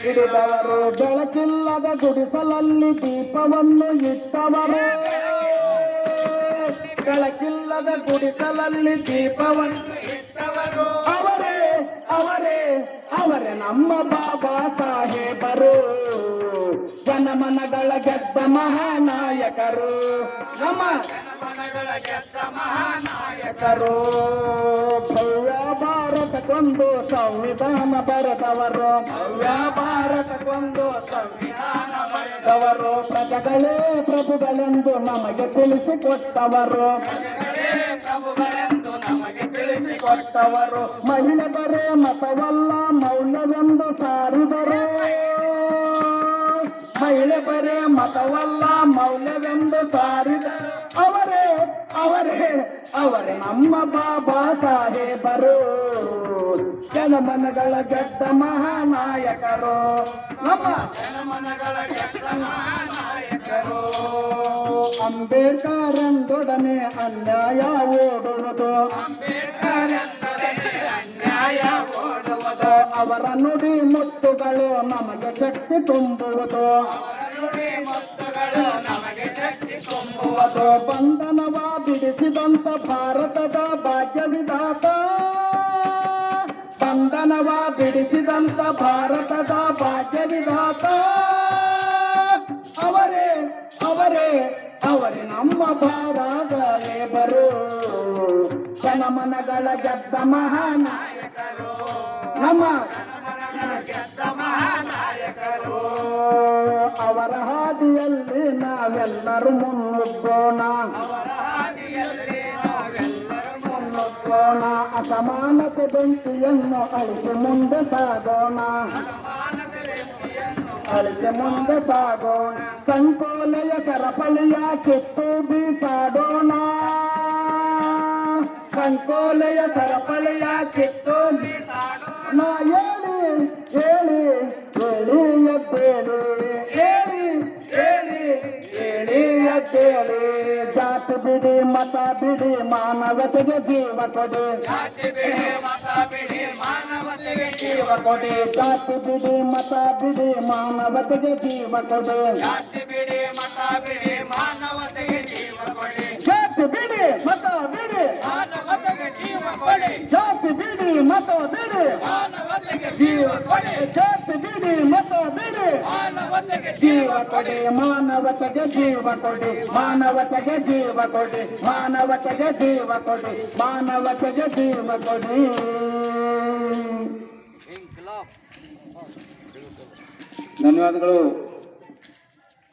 ಹಿಡಿದವರು ಬೆಳಕಿಲ್ಲದ ಗುಡಿಸಲಲ್ಲಿ ದೀಪವನ್ನು ಇಟ್ಟವರು ಬೆಳಕಿಲ್ಲದ ಗುಡಿಸಲಲ್ಲಿ ದೀಪವನ್ನು ಇಟ್ಟವರು ಅವರೇ ಅವರೇ ಅವರೇ ನಮ್ಮ ಬಾಬಾ ಸಾಹೇಬರು ಜನಮನಗಳ ಗೆದ್ದ ಮಹಾನಾಯಕರು ನಮ್ಮ ಜನಮನಗಳ ಗೆದ್ದ ಮಹಾನಾಯಕರು ಭವ್ಯ ಭಾರತಕ್ಕೊಂದು ಸಂವಿಧಾನ ಬರೆದವರು ಭವ್ಯ ಭಾರತಕ್ಕೊಂದು ಸಂವಿಧಾನ ಬರೆದವರು ಪ್ರಜೆಗಳೇ ಪ್ರಭುಗಳೆಂದು ನಮಗೆ ತಿಳಿಸಿಕೊಟ್ಟವರು ಪ್ರಭುಗಳೆಂದು ನಮಗೆ ತಿಳಿಸಿಕೊಟ್ಟವರು ಮಹಿಳೆ ಬರೇ ಮತವಲ್ಲ ಮೌಲ್ಯವೆಂದು ಸಾರಿದರು ಮಹಿಳೆ ಬರೇ ಮತವಲ್ಲ ಮೌಲ್ಯವೆಂದು ಸಾರಿದರು ಅವರೇ ಅವರೇ ಅವರೇ ನಮ್ಮ ಬಾಬಾ ಸಾಹೇಬರು ಜನಮನಗಳ ಗೆದ್ದ ಮಹಾನಾಯಕರು ನಮ್ಮ ಜನಮನಗಳ ಗೆದ್ದ ಮಹಾನಾಯಕರು ಅಂಬೇಡ್ಕರ್ ಎಂದೊಡನೆ ಅನ್ಯಾಯ ಓಡುವುದು ಅಂಬೇಡ್ಕರ್ ಎಂದೊಡನೆ ಅನ್ಯಾಯ ಓಡುವುದು ಅವರ ನುಡಿ ಮುತ್ತುಗಳು ನಮಗೆ ಶಕ್ತಿ ತುಂಬುವುದು ನಮಗೆ ಶಕ್ತಿ ತುಂಬುವುದು ಬಂಧನವ ಬಿಡಿಸಿದಂತ ಭಾರತದ ಭಾಗ್ಯ ವಿಧಾತ ಬಂಧನವ ಬಿಡಿಸಿದಂತ ಭಾರತದ ಭಾಗ್ಯ ವಿಧಾತ ಅವರೇ ಅವರೇ ಅವರೇ ನಮ್ಮ ಭಾರತದೇವರು ಜನಮನಗಳ ಗೆದ್ದ ಮಹಾನಾಯಕರು ನಮ್ಮ ಜನಮನಗಳ ಗೆದ್ದ ಮಹಾನಾಯಕರು ಅವರ ಹಾದಿಯಲ್ಲಿ ನಾವೆಲ್ಲರೂ ಮುನ್ನುಗ್ಗೋಣ ಅವರ ಹಾದಿಯಲ್ಲಿ ನಾವೆಲ್ಲರೂ ಮುನ್ನುಗ್ಗೋಣ ಅಸಮಾನತೆ ಬೆಂಕಿಯನ್ನು ಅಳಿಸಿ ಮುಂದೆ ಸಾಗೋಣ ಅಳಿಸಿ ಮುಂದೆ ಸಾಗೋಣ ಸಂಕೋಲೆಯ ಸರಪಳಿಯ ಕಿತ್ತು ಬೀಸಾಡೋಣ ಸಂಕೋಲೆಯ ಸರಪಳಿಯ ಕಿತ್ತು ಬೀಸಾಡೋಣ ಹೇಳಿ ಹೇಳಿ ಹೇಳಿ ಎದ್ದೇಳಿ ಹೇಳಿ ಹೇಳಿ ಹೇಳಿ ಎದ್ದೇಳಿ ಜಾತಿ ಬಿಡಿ ಮತ ಬಿಡಿ ಮಾನವತೆಗೆ ಜೀವ ಕೊಡಿ ಜಾತಿ ಬಿಡಿ ಮತ ಬಿಡಿ ಮಾನವತೆಗೆ ಜೀವ ಕೊಡಿ ಜಾತಿ ಬಿಡಿ ಮತ ಬಿಡಿ ಮಾನವತೆಗೆ ಜೀವ ಕೊಡಿ ಜಾತಿ ಬಿಡಿ ಮತ ಬಿಡಿ ಮಾನವತೆಗೆ ಜೀವ ಕೊಡಿ ಜಾತಿ ಬಿಡಿ ಮತ ಬಿಡಿ ಮಾನವತೆಗೆ ಜೀವ ಕೊಡಿ ಜಾತಿ ಬಿಡಿ ಮತ ಬಿಡಿ ಮಾನವತೆಗೆ ಜೀವ ಕೊಡಿ ಜಾತಿ ಬಿಡಿ ಮತ ಬಿಡಿ ಮಾನವತೆಗೆ ಜೀವ ಕೊಡಿ ಮಾನವತೆಗೆ ಜೀವ ಕೊಡಿ ಮಾನವತೆಗೆ ಜೀವ ಕೊಡಿ ಮಾನವತೆಗೆ ಜೀವ ಕೊಡಿ ಮಾನವತೆಗೆ ಜೀವ ಕೊಡಿ ಧನ್ಯವಾದಗಳು.